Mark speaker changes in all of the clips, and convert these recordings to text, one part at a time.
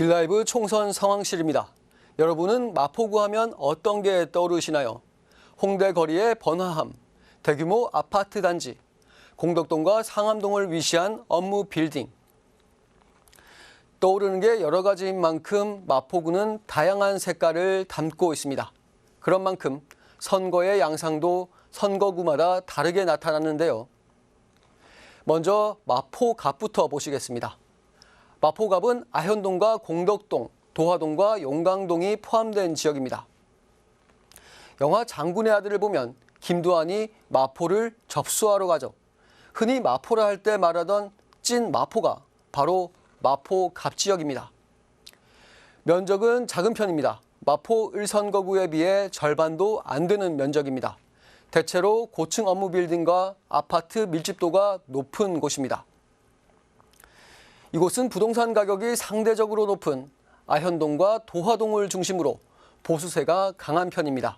Speaker 1: 딜라이브 총선 상황실입니다. 여러분은 마포구 하면 어떤 게 떠오르시나요? 홍대 거리의 번화함, 대규모 아파트 단지, 공덕동과 상암동을 위시한 업무 빌딩. 떠오르는 게 여러 가지인 만큼 마포구는 다양한 색깔을 담고 있습니다. 그런 만큼 선거의 양상도 선거구마다 다르게 나타나는데요. 먼저 마포갑부터 보시겠습니다. 마포갑은 아현동과 공덕동, 도화동과 용강동이 포함된 지역입니다. 영화 장군의 아들을 보면 김두한이 마포를 접수하러 가죠. 흔히 마포라 할 때 말하던 찐 마포가 바로 마포갑 지역입니다. 면적은 작은 편입니다. 마포 1선거구에 비해 절반도 안 되는 면적입니다. 대체로 고층 업무 빌딩과 아파트 밀집도가 높은 곳입니다. 이곳은 부동산 가격이 상대적으로 높은 아현동과 도화동을 중심으로 보수세가 강한 편입니다.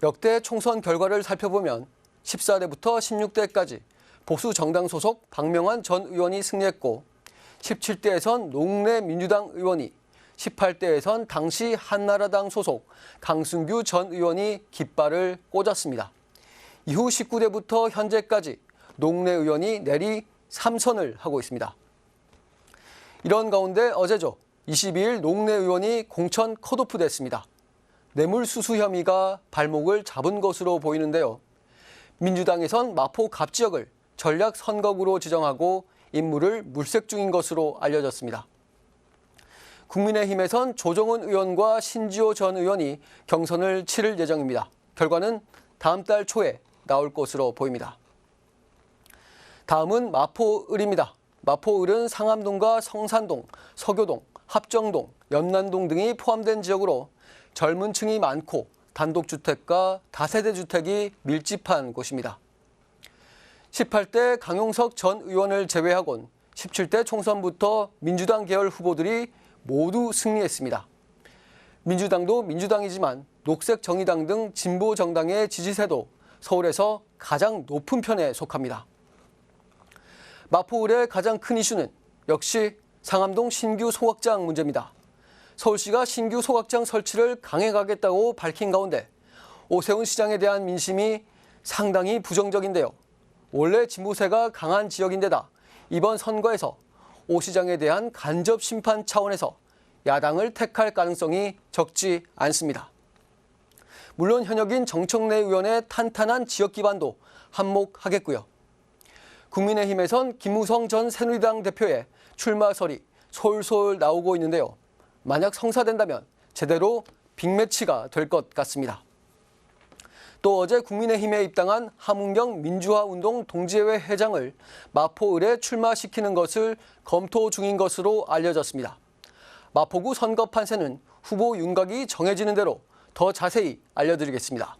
Speaker 1: 역대 총선 결과를 살펴보면 14대부터 16대까지 보수 정당 소속 박명환 전 의원이 승리했고 17대에선 농내 민주당 의원이, 18대에선 당시 한나라당 소속 강승규 전 의원이 깃발을 꽂았습니다. 이후 19대부터 현재까지 농내 의원이 내리 3선을 하고 있습니다. 이런 가운데 어제죠. 22일 농내 의원이 공천 컷오프 됐습니다. 뇌물수수 혐의가 발목을 잡은 것으로 보이는데요. 민주당에선 마포 갑 지역을 전략 선거구로 지정하고 임무를 물색 중인 것으로 알려졌습니다. 국민의힘에선 조정훈 의원과 신지호 전 의원이 경선을 치를 예정입니다. 결과는 다음 달 초에 나올 것으로 보입니다. 다음은 마포을입니다. 마포을은 상암동과 성산동, 서교동, 합정동, 연난동 등이 포함된 지역으로 젊은 층이 많고 단독주택과 다세대 주택이 밀집한 곳입니다. 18대 강용석 전 의원을 제외하곤 17대 총선부터 민주당 계열 후보들이 모두 승리했습니다. 민주당도 민주당이지만 녹색정의당 등 진보 정당의 지지세도 서울에서 가장 높은 편에 속합니다. 마포을의 가장 큰 이슈는 역시 상암동 신규 소각장 문제입니다. 서울시가 신규 소각장 설치를 강행하겠다고 밝힌 가운데 오세훈 시장에 대한 민심이 상당히 부정적인데요. 원래 진보세가 강한 지역인데다 이번 선거에서 오 시장에 대한 간접 심판 차원에서 야당을 택할 가능성이 적지 않습니다. 물론 현역인 정청래 의원의 탄탄한 지역 기반도 한몫하겠고요. 국민의힘에선 김무성 전 새누리당 대표의 출마설이 솔솔 나오고 있는데요. 만약 성사된다면 제대로 빅매치가 될 것 같습니다. 또 어제 국민의힘에 입당한 함은경 민주화운동 동지회회 회장을 마포을에 출마시키는 것을 검토 중인 것으로 알려졌습니다. 마포구 선거 판세는 후보 윤곽이 정해지는 대로 더 자세히 알려드리겠습니다.